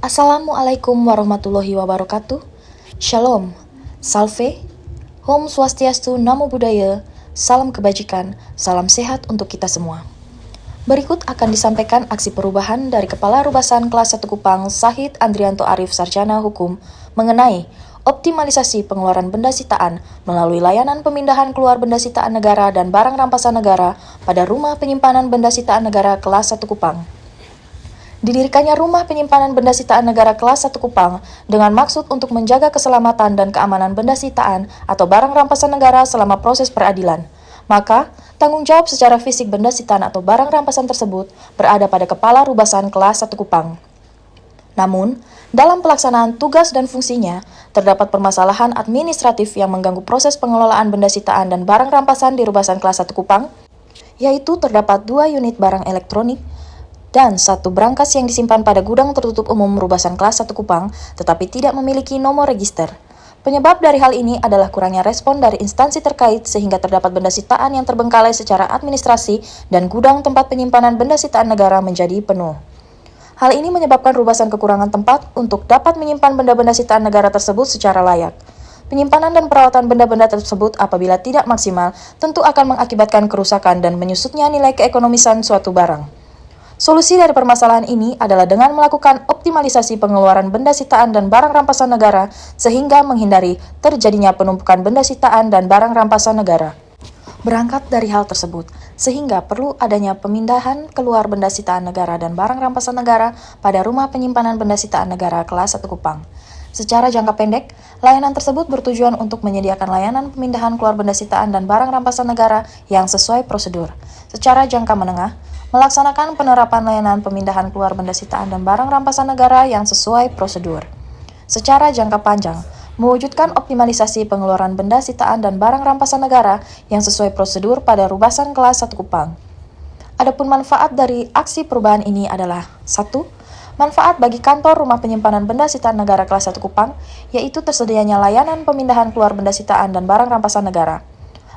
Assalamualaikum warahmatullahi wabarakatuh. Shalom, Salve, Om Swastiastu, Namo Buddhaya, salam kebajikan, salam sehat untuk kita semua. Berikut akan disampaikan aksi perubahan dari Kepala Rubasan Kelas 1 Kupang, Sahid Andrianto Arif Sarjana Hukum, mengenai optimalisasi pengeluaran benda sitaan melalui layanan pemindahan keluar benda sitaan negara dan barang rampasan negara pada Rumah Penyimpanan Benda Sitaan Negara Kelas 1 Kupang. Didirikannya Rumah Penyimpanan Benda Sitaan Negara Kelas 1 Kupang dengan maksud untuk menjaga keselamatan dan keamanan benda sitaan atau barang rampasan negara selama proses peradilan. Maka, tanggung jawab secara fisik benda sitaan atau barang rampasan tersebut berada pada Kepala Rubasan Kelas 1 Kupang. Namun, dalam pelaksanaan tugas dan fungsinya, terdapat permasalahan administratif yang mengganggu proses pengelolaan benda sitaan dan barang rampasan di Rubasan Kelas 1 Kupang, yaitu terdapat 2 unit barang elektronik, dan 1 brankas yang disimpan pada gudang tertutup umum Rubasan Kelas 1 Kupang, tetapi tidak memiliki nomor register. Penyebab dari hal ini adalah kurangnya respon dari instansi terkait sehingga terdapat benda sitaan yang terbengkalai secara administrasi dan gudang tempat penyimpanan benda sitaan negara menjadi penuh. Hal ini menyebabkan Rubasan kekurangan tempat untuk dapat menyimpan benda-benda sitaan negara tersebut secara layak. Penyimpanan dan perawatan benda-benda tersebut apabila tidak maksimal tentu akan mengakibatkan kerusakan dan menyusutnya nilai keekonomisan suatu barang. Solusi dari permasalahan ini adalah dengan melakukan optimalisasi pengeluaran benda sitaan dan barang rampasan negara sehingga menghindari terjadinya penumpukan benda sitaan dan barang rampasan negara. Berangkat dari hal tersebut, sehingga perlu adanya pemindahan keluar benda sitaan negara dan barang rampasan negara pada Rumah Penyimpanan Benda Sitaan Negara Kelas 1 Kupang. Secara jangka pendek, layanan tersebut bertujuan untuk menyediakan layanan pemindahan keluar benda sitaan dan barang rampasan negara yang sesuai prosedur. Secara jangka menengah, melaksanakan penerapan layanan pemindahan keluar benda sitaan dan barang rampasan negara yang sesuai prosedur. Secara jangka panjang, mewujudkan optimalisasi pengeluaran benda sitaan dan barang rampasan negara yang sesuai prosedur pada Rubasan Kelas 1 Kupang. Adapun manfaat dari aksi perubahan ini adalah 1. Manfaat bagi kantor Rumah Penyimpanan Benda Sitaan Negara Kelas 1 Kupang, yaitu tersedianya layanan pemindahan keluar benda sitaan dan barang rampasan negara.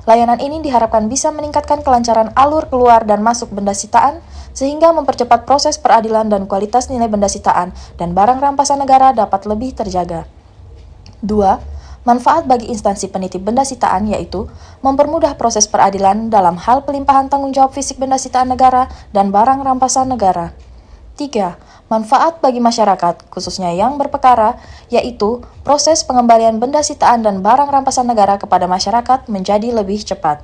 Layanan ini diharapkan bisa meningkatkan kelancaran alur keluar dan masuk benda sitaan, sehingga mempercepat proses peradilan dan kualitas nilai benda sitaan dan barang rampasan negara dapat lebih terjaga. 2. Manfaat bagi instansi penitip benda sitaan yaitu mempermudah proses peradilan dalam hal pelimpahan tanggung jawab fisik benda sitaan negara dan barang rampasan negara. 3. Manfaat bagi masyarakat, khususnya yang berperkara, yaitu proses pengembalian benda sitaan dan barang rampasan negara kepada masyarakat menjadi lebih cepat.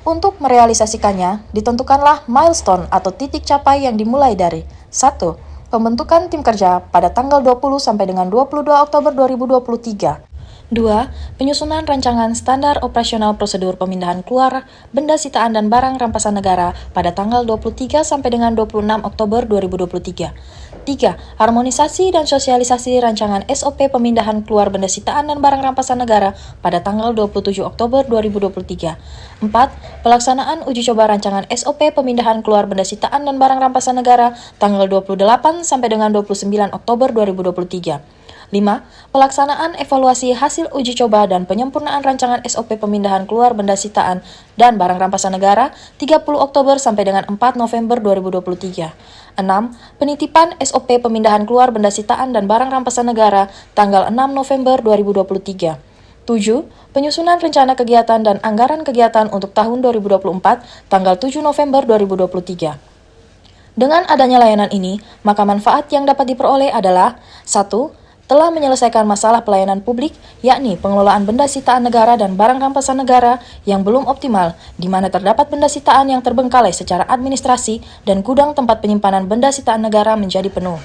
Untuk merealisasikannya, ditentukanlah milestone atau titik capai yang dimulai dari 1. Pembentukan tim kerja pada tanggal 20 sampai dengan 22 Oktober 2023. 2. Penyusunan rancangan standar operasional prosedur pemindahan keluar benda sitaan dan barang rampasan negara pada tanggal 23 sampai dengan 26 Oktober 2023. 3. Harmonisasi dan sosialisasi rancangan SOP pemindahan keluar benda sitaan dan barang rampasan negara pada tanggal 27 Oktober 2023. 4. Pelaksanaan uji coba rancangan SOP pemindahan keluar benda sitaan dan barang rampasan negara tanggal 28 sampai dengan 29 Oktober 2023. 5. Pelaksanaan evaluasi hasil uji coba dan penyempurnaan rancangan SOP pemindahan keluar benda sitaan dan barang rampasan negara 30 Oktober sampai dengan 4 November 2023. 6. Penitipan SOP pemindahan keluar benda sitaan dan barang rampasan negara tanggal 6 November 2023. 7. Penyusunan rencana kegiatan dan anggaran kegiatan untuk tahun 2024 tanggal 7 November 2023. Dengan adanya layanan ini, maka manfaat yang dapat diperoleh adalah 1. Telah menyelesaikan masalah pelayanan publik, yakni pengelolaan benda sitaan negara dan barang rampasan negara yang belum optimal, di mana terdapat benda sitaan yang terbengkalai secara administrasi dan gudang tempat penyimpanan benda sitaan negara menjadi penuh.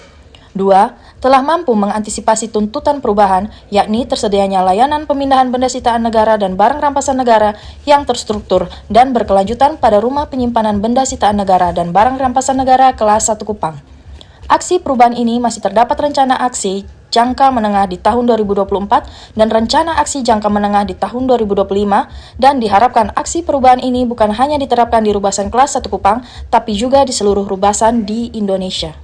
2. Telah mampu mengantisipasi tuntutan perubahan, yakni tersedianya layanan pemindahan benda sitaan negara dan barang rampasan negara yang terstruktur dan berkelanjutan pada Rumah Penyimpanan Benda Sitaan Negara dan Barang Rampasan Negara Kelas 1 Kupang. Aksi perubahan ini masih terdapat rencana aksi jangka menengah di tahun 2024 dan rencana aksi jangka menengah di tahun 2025, dan diharapkan aksi perubahan ini bukan hanya diterapkan di Rubasan Kelas 1 Kupang, tapi juga di seluruh Rubasan di Indonesia.